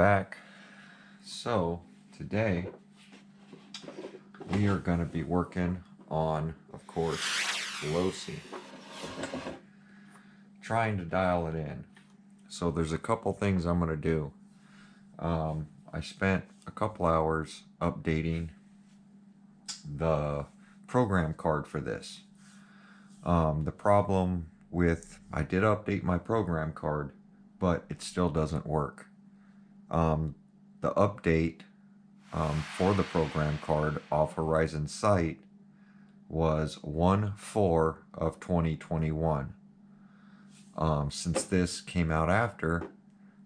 back. So today we are going to be working on, of course, Losi. Trying to dial it in. So there's a couple things I'm going to do. I spent a couple hours updating the program card for this. The problem with, I did update my program card, but it still doesn't work. The update for the program card off Horizon site was 1/4 of 2021. Since this came out after,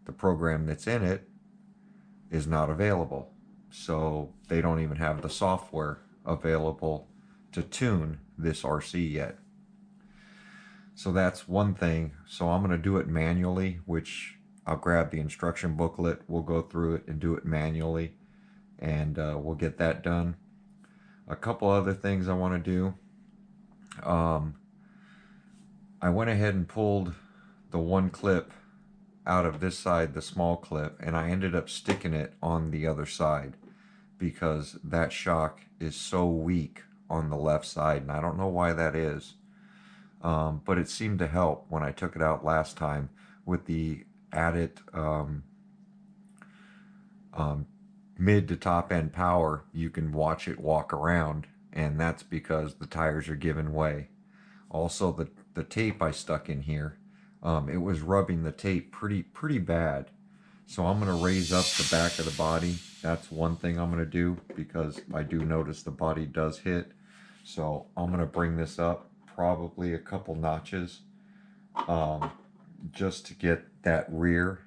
the program that's in it is not available. So they don't even have the software available to tune this RC yet. So that's one thing. So I'm going to do it manually, which I'll grab the instruction booklet, we'll go through it and do it manually, and we'll get that done. A couple other things I want to do. I went ahead and pulled the one clip out of this side, the small clip, and I ended up sticking it on the other side because that shock is so weak on the left side, and I don't know why that is. But it seemed to help when I took it out last time with the added mid to top end power. You can watch it walk around, and that's because the tires are giving way. Also, the tape I stuck in here, it was rubbing the tape pretty bad. So I'm going to raise up the back of the body. That's one thing I'm going to do because I do notice the body does hit. So I'm going to bring this up probably a couple notches just to get that rear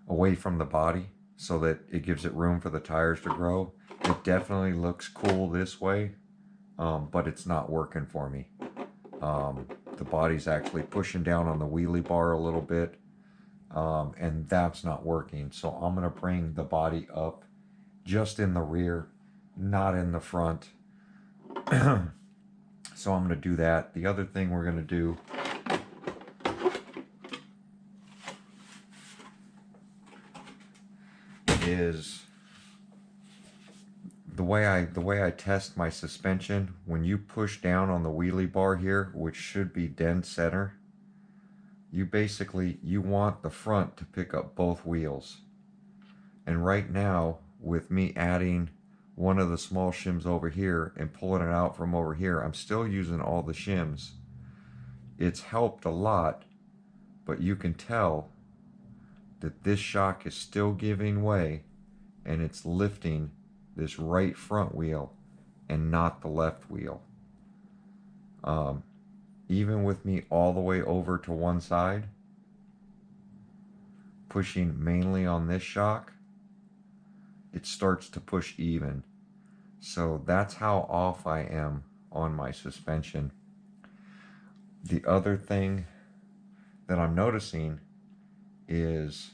away from the body so that it gives it room for the tires to grow. It definitely looks cool this way, but it's not working for me. The body's actually pushing down on the wheelie bar a little bit, and that's not working. So I'm going to bring the body up just in the rear, not in the front. So I'm going to do that. The other thing we're going to do is the way I test my suspension. When you push down on the wheelie bar here, which should be dead center, you want the front to pick up both wheels. And right now, with me adding one of the small shims over here and pulling it out from over here, I'm still using all the shims. It's helped a lot, but you can tell that this shock is still giving way, and it's lifting this right front wheel and not the left wheel. Even with me all the way over to one side, pushing mainly on this shock, it starts to push even. So that's how off I am on my suspension. The other thing that I'm noticing is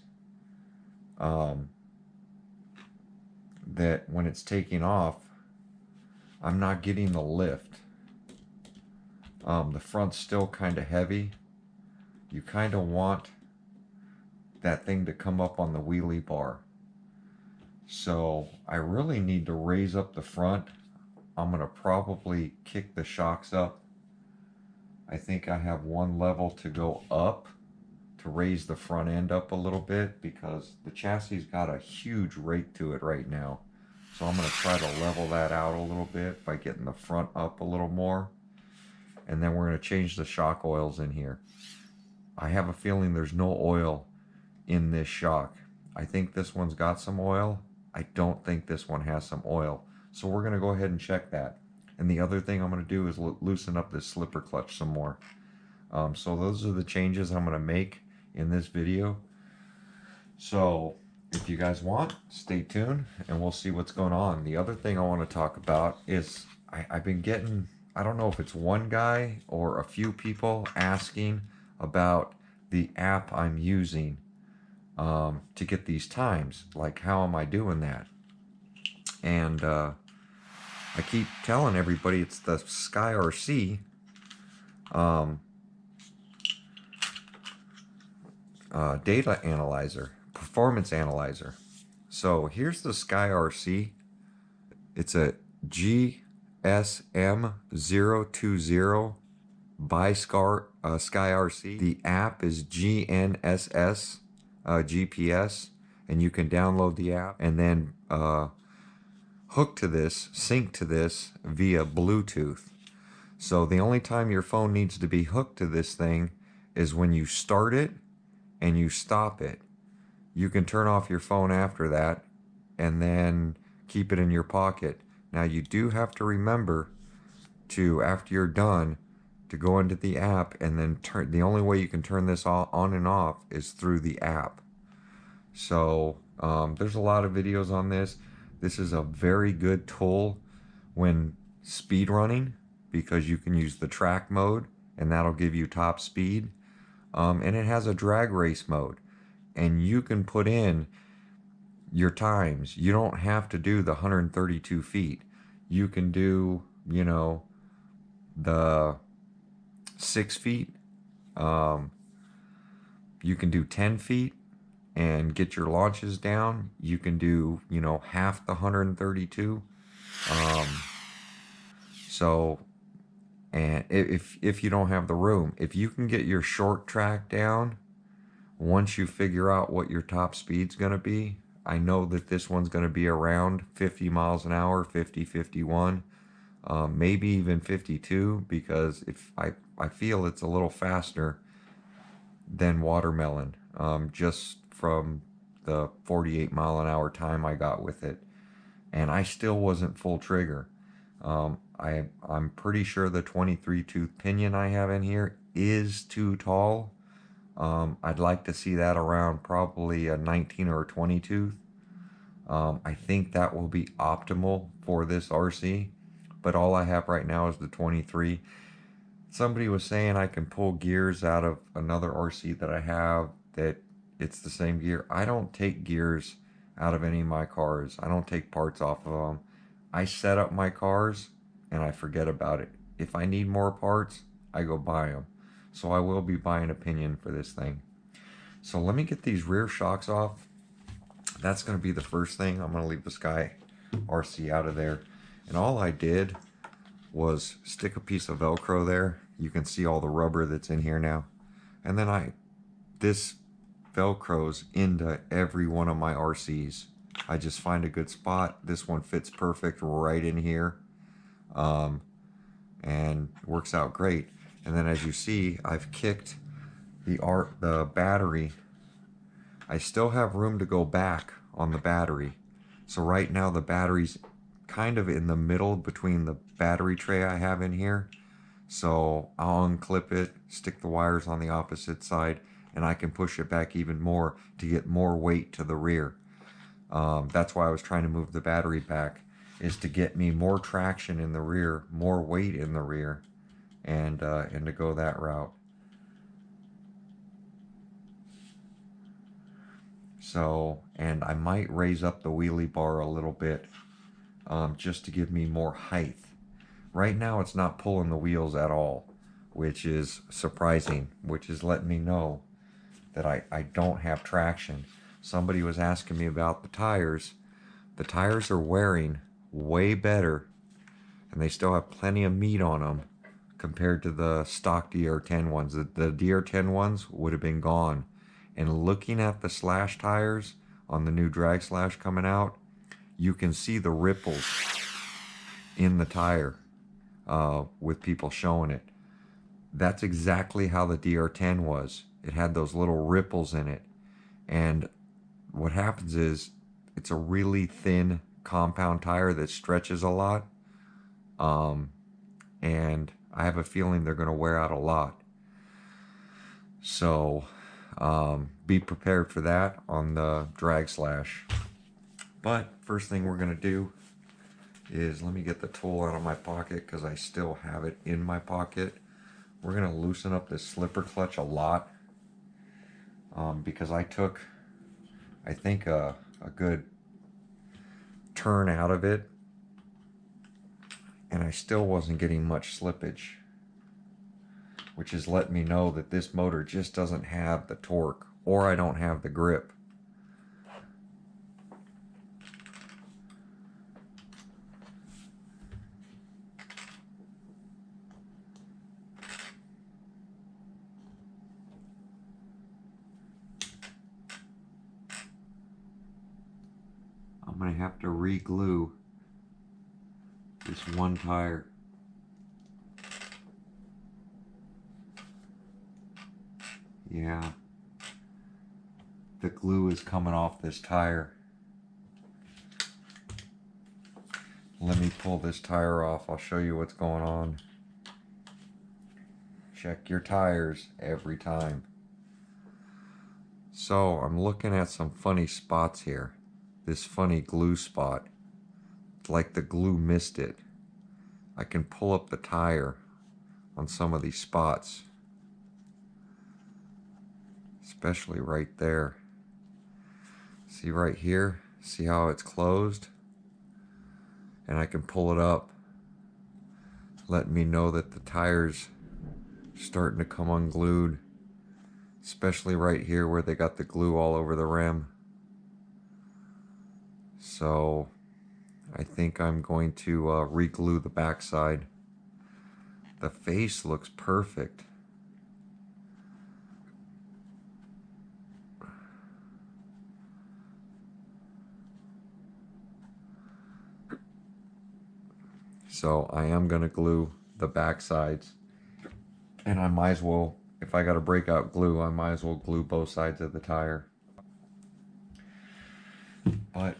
that when it's taking off, I'm not getting the lift. The front's still kind of heavy. You kind of want that thing to come up on the wheelie bar. So I really need to raise up the front. I'm going to probably kick the shocks up. I think I have one level to go up to raise the front end up a little bit because the chassis got a huge rake to it right now. So I'm going to try to level that out a little bit by getting the front up a little more. And then we're going to change the shock oils in here. I have a feeling there's no oil in this shock. I think this one's got some oil. I don't think this one has some oil. So we're going to go ahead and check that. And the other thing I'm going to do is loosen up this slipper clutch some more. So those are the changes I'm going to make in this video. So if you guys want, stay tuned and we'll see what's going on. The other thing I want to talk about is I've been getting, I don't know if it's one guy or a few people asking about the app I'm using to get these times. Like, how am I doing that? And I keep telling everybody it's the Sky RC. data analyzer, performance analyzer. So here's the Sky RC. It's a GSM020 by Sky RC. The app is GNSS GPS, and you can download the app and then hook to this, sync to this via Bluetooth. So the only time your phone needs to be hooked to this thing is when you start it and you stop it. You can turn off your phone after that and then keep it in your pocket. Now you do have to remember to, after you're done, to go into the app and then turn. The only way you can turn this on and off is through the app. So there's a lot of videos on this. This is a very good tool when speed running, because you can use the track mode and that'll give you top speed. And it has a drag race mode, and you can put in your times. You don't have to do the 132 feet. You can do, you know, the 6 feet. You can do 10 feet and get your launches down. You can do, you know, half the 132. And if you don't have the room, if you can get your short track down, once you figure out what your top speed's going to be, I know that this one's going to be around 50 miles an hour, 50, 51, maybe even 52, because if I feel it's a little faster than Watermelon, just from the 48 mile an hour time I got with it. And I still wasn't full trigger. I'm pretty sure the 23 tooth pinion I have in here is too tall. I'd like to see that around probably a 19 or a 20 tooth. I think that will be optimal for this RC, but all I have right now is the 23. Somebody was saying I can pull gears out of another RC that I have, that it's the same gear. I don't take gears out of any of my cars. I don't take parts off of them. I set up my cars and I forget about it. If I need more parts, I go buy them. So I will be buying a pinion for this thing. So let me get these rear shocks off. That's going to be the first thing. I'm going to leave the Sky RC out of there. And all I did was stick a piece of Velcro there. You can see all the rubber that's in here now. And then this Velcro's into every one of my RCs. I just find a good spot. This one fits perfect right in here, and works out great. And then as you see, I've kicked the battery. I still have room to go back on the battery. So right now the battery's kind of in the middle between the battery tray I have in here. So I'll unclip it, stick the wires on the opposite side, and I can push it back even more to get more weight to the rear. That's why I was trying to move the battery back, is to get me more traction in the rear, more weight in the rear, and to go that route. So, and I might raise up the wheelie bar a little bit, just to give me more height. Right now it's not pulling the wheels at all, which is surprising, which is letting me know that I don't have traction. Somebody was asking me about the tires. The tires are wearing way better, and they still have plenty of meat on them compared to the stock DR10 ones. The DR10 ones would have been gone. And looking at the slash tires on the new drag slash coming out, you can see the ripples in the tire with people showing it. That's exactly how the DR10 was. It had those little ripples in it. And what happens is it's a really thin compound tire that stretches a lot. And I have a feeling they're going to wear out a lot. So be prepared for that on the drag slash. But first thing we're going to do is, let me get the tool out of my pocket because I still have it in my pocket. We're going to loosen up this slipper clutch a lot, because I took, I think, a good turn out of it, and I still wasn't getting much slippage, which is letting me know that this motor just doesn't have the torque or I don't have the grip. I'm going to have to re-glue this one tire. Yeah, the glue is coming off this tire. Let me pull this tire off. I'll show you what's going on. Check your tires every time. So I'm looking at some funny spots here. This funny glue spot. It's like the glue missed it. I can pull up the tire on some of these spots. Especially right there. See right here? See how it's closed? And I can pull it up, letting me know that the tire's starting to come unglued. Especially right here where they got the glue all over the rim. So I think I'm going to re-glue the backside. The face looks perfect. So I am going to glue the back sides. And I might as well, if I got to break out glue, I might as well glue both sides of the tire. But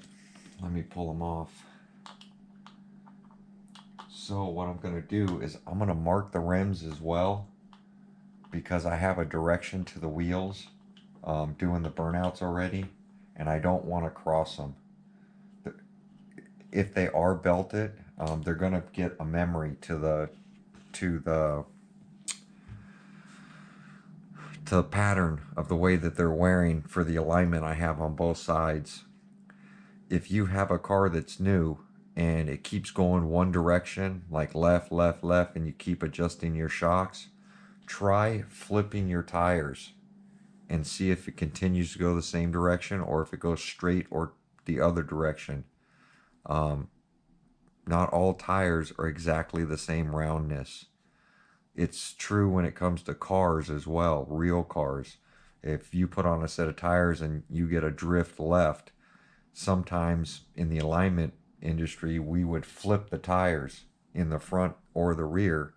let me pull them off. So what I'm going to do is I'm going to mark the rims as well, because I have a direction to the wheels doing the burnouts already, and I don't want to cross them. If they are belted, they're going to get a memory to the pattern of the way that they're wearing for the alignment I have on both sides. If you have a car that's new and it keeps going one direction, like left, left, left, and you keep adjusting your shocks, try flipping your tires and see if it continues to go the same direction or if it goes straight or the other direction. Not all tires are exactly the same roundness. It's true when it comes to cars as well, real cars. If you put on a set of tires and you get a drift left, sometimes in the alignment industry, we would flip the tires in the front or the rear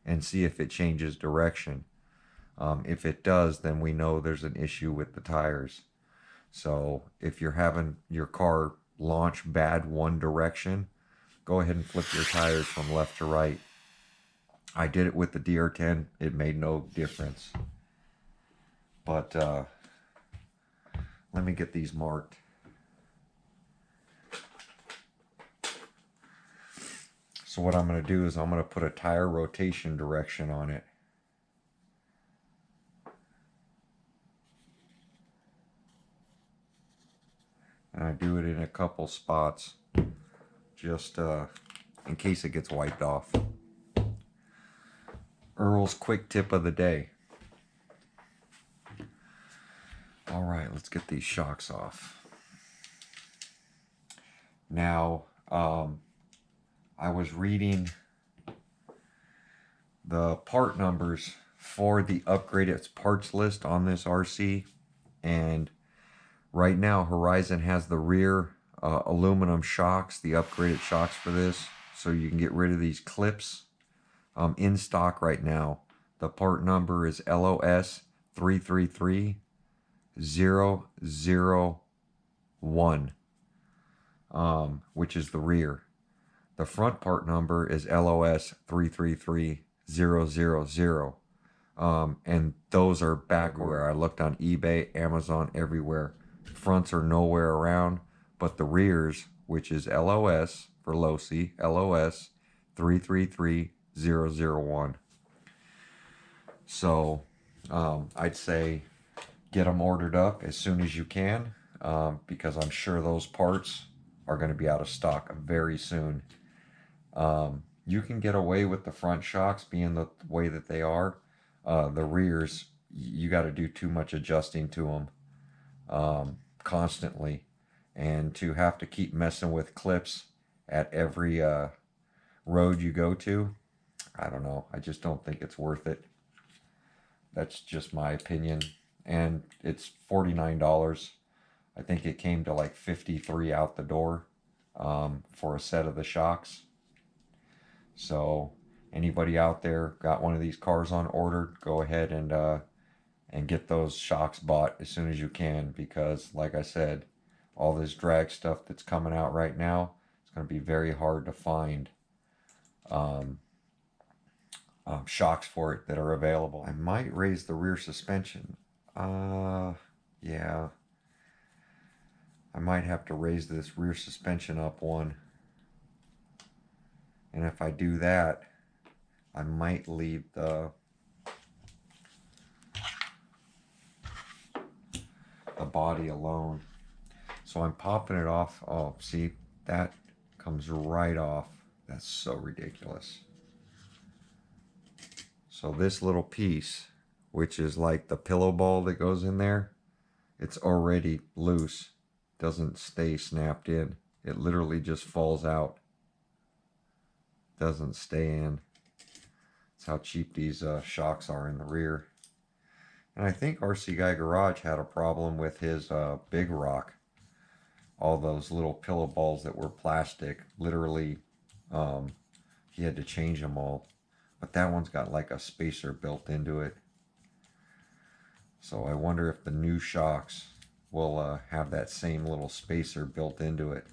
and see if it changes direction. If it does, then we know there's an issue with the tires. So if you're having your car launch bad one direction, go ahead and flip your tires from left to right. I did it with the DR10. It made no difference. But let me get these marked. So what I'm going to do is I'm going to put a tire rotation direction on it. And I do it in a couple spots, just in case it gets wiped off. Earl's quick tip of the day. All right, let's get these shocks off. Now, I was reading the part numbers for the upgraded parts list on this RC, and right now Horizon has the rear aluminum shocks, the upgraded shocks for this, so you can get rid of these clips. In stock right now. The part number is LOS 333001, which is the rear. The front part number is LOS 333000. And those are backward. I looked on eBay, Amazon, everywhere. Fronts are nowhere around, but the rears, which is LOS for Losi, LOS 333001. So I'd say get them ordered up as soon as you can, because I'm sure those parts are going to be out of stock very soon. You can get away with the front shocks being the way that they are. The rears, you got to do too much adjusting to them constantly, and to have to keep messing with clips at every road you go to, I don't know. I just don't think it's worth it. That's just my opinion. And it's $49. I think it came to like 53 out the door for a set of the shocks. So anybody out there got one of these cars on order, go ahead and get those shocks bought as soon as you can, because like I said, all this drag stuff that's coming out right now, it's going to be very hard to find shocks for it that are available. I might raise the rear suspension. Yeah. I might have to raise this rear suspension up one. And if I do that, I might leave the body alone. So I'm popping it off. Oh, see, that comes right off. That's so ridiculous. So this little piece, which is like the pillow ball that goes in there, it's already loose. Doesn't stay snapped in. It literally just falls out. Doesn't stay in. That's how cheap these shocks are in the rear. And I think RC Guy Garage had a problem with his Big Rock. All those little pillow balls that were plastic, literally, he had to change them all. But that one's got like a spacer built into it. So I wonder if the new shocks will have that same little spacer built into it.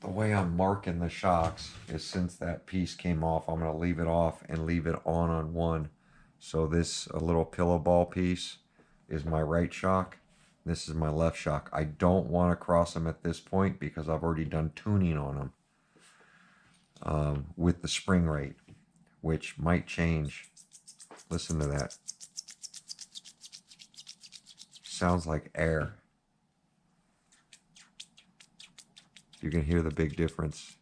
The way I'm marking the shocks is, since that piece came off, I'm going to leave it off and leave it on one. So this little pillow ball piece is my right shock. This is my left shock. I don't want to cross them at this point because I've already done tuning on them with the spring rate, which might change. Listen to that. Sounds like air. You can hear the big difference.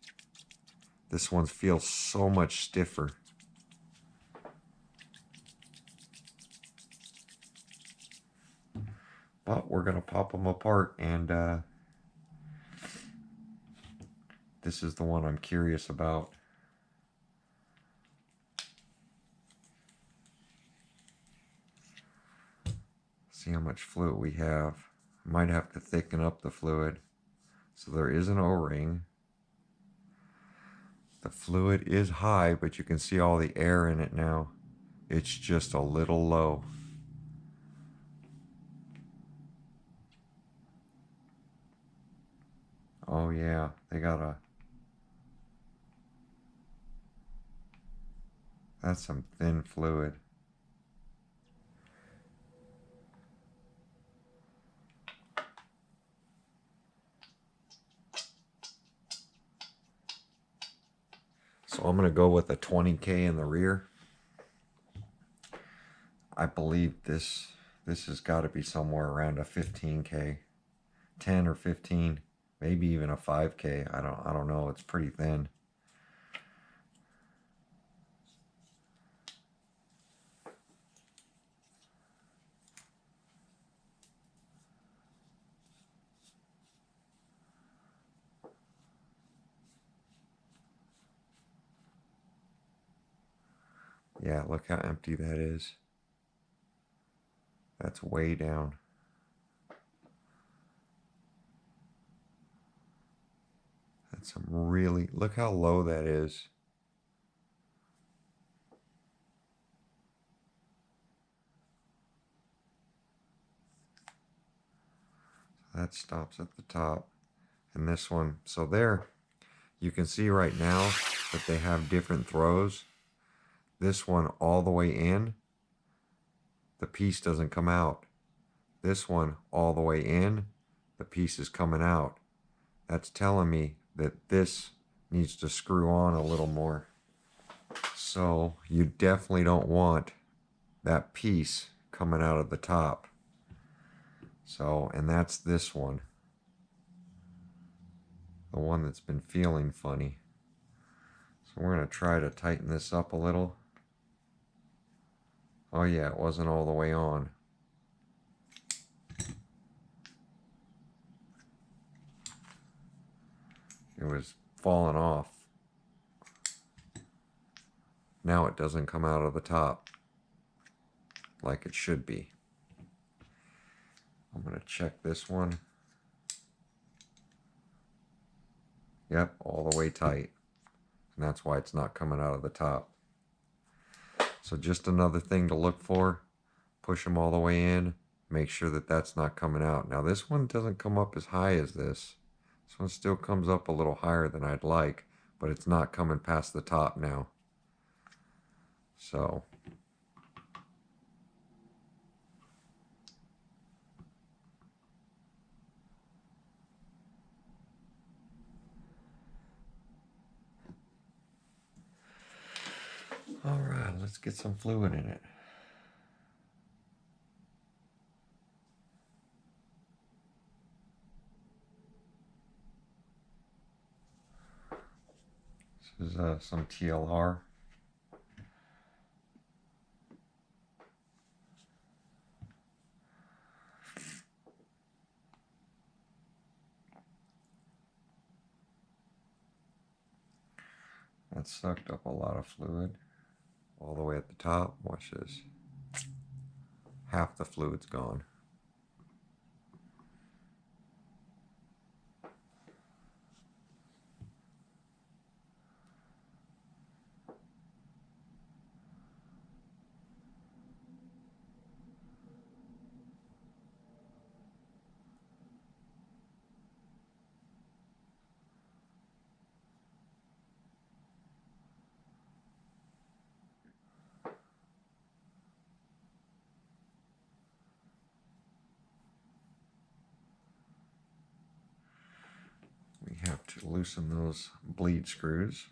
This one feels so much stiffer. But we're going to pop them apart, and this is the one I'm curious about. See how much fluid we have. I might have to thicken up the fluid. So there is an O-ring. The fluid is high, but you can see all the air in it now. It's just a little low. Oh yeah, they got a... That's some thin fluid. So I'm going to go with a 20K in the rear. I believe this has got to be somewhere around a 15K. 10 or 15, maybe even a 5K. I don't know. It's pretty thin. Yeah, look how empty that is. That's way down. That's some really, look how low that is. That stops at the top. And this one, so there, you can see right now that they have different throws. This one all the way in, the piece doesn't come out. This one all the way in, the piece is coming out. That's telling me that this needs to screw on a little more. So you definitely don't want that piece coming out of the top. So, and that's this one. The one that's been feeling funny. So So we're going to try to tighten this up a little. Oh yeah, it wasn't all the way on. It was falling off. Now it doesn't come out of the top like it should be. I'm going to check this one. Yep, all the way tight. And that's why it's not coming out of the top. So just another thing to look for. Push them all the way in. Make sure that that's not coming out. Now this one doesn't come up as high as this. This one still comes up a little higher than I'd like, but it's not coming past the top now. So all right, let's get some fluid in it. This is some TLR. That sucked up a lot of fluid all the way at the top. Watch this. Half the fluid's gone. We have to loosen those bleed screws.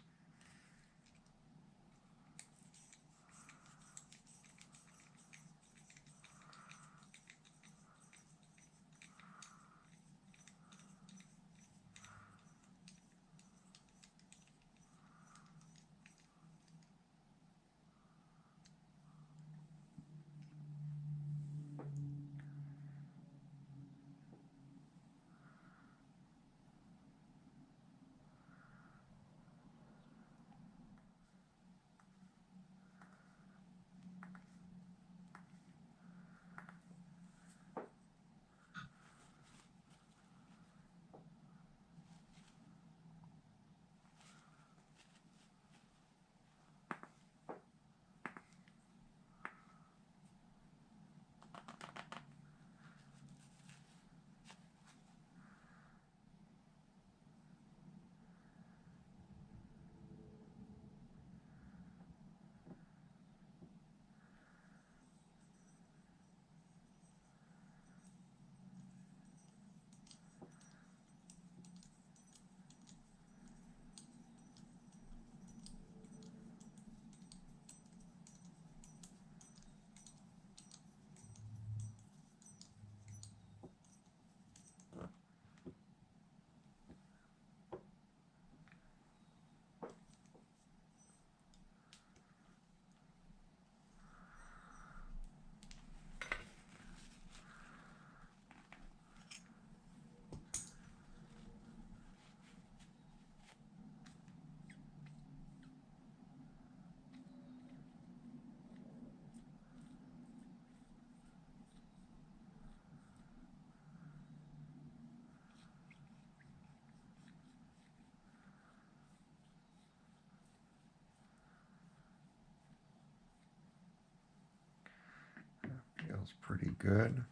Feels pretty good.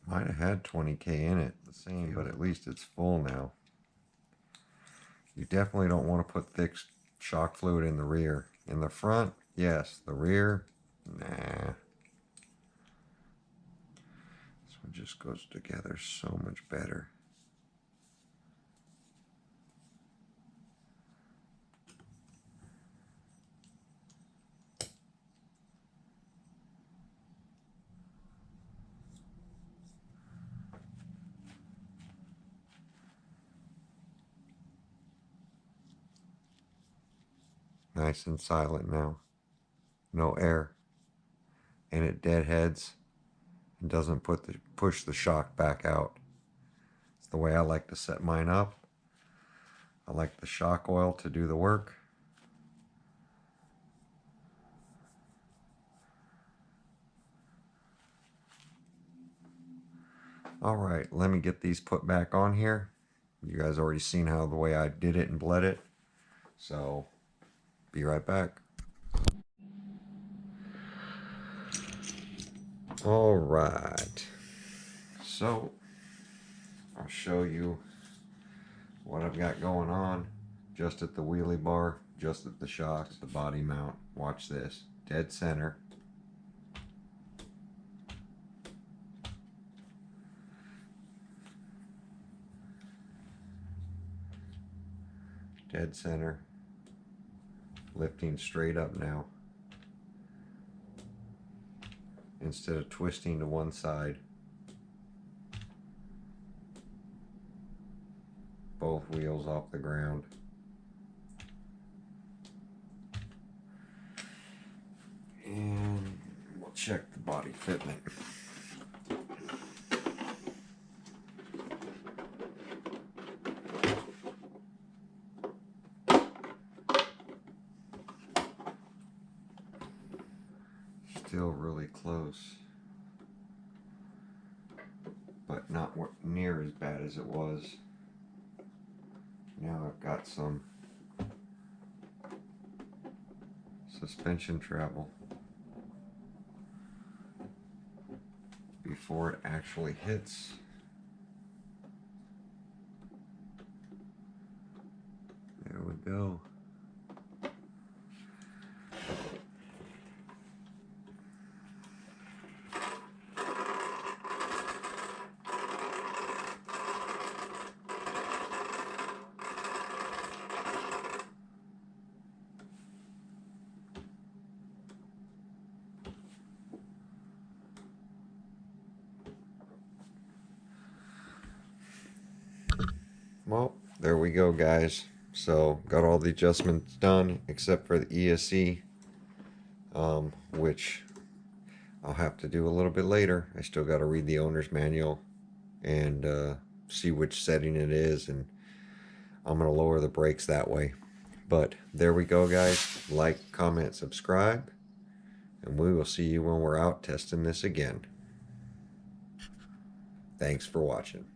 Might have had 20K in it, the same, but at least it's full now. You definitely don't want to put thick shock fluid in the rear. In the front, yes. The rear, nah. This one just goes together so much better. Nice and silent now. No air. And it deadheads and doesn't push the shock back out. It's the way I like to set mine up. I like the shock oil to do the work. All right, let me get these put back on here. You guys already seen how the way I did it and bled it. So, be right back. All right. So, I'll show you what I've got going on. Just at the wheelie bar, just at the shocks, the body mount. Watch this. Dead center. Dead center. Lifting straight up now. Instead of twisting to one side. Both wheels off the ground. And we'll check the body fitment. Still really close, but not near as bad as it was. Now I've got some suspension travel before it actually hits. There we go. Well, there we go, guys. So, got all the adjustments done except for the ESC, which I'll have to do a little bit later. I still got to read the owner's manual and see which setting it is, and I'm going to lower the brakes that way. But there we go, guys. Like, comment, subscribe, and we will see you when we're out testing this again. Thanks for watching.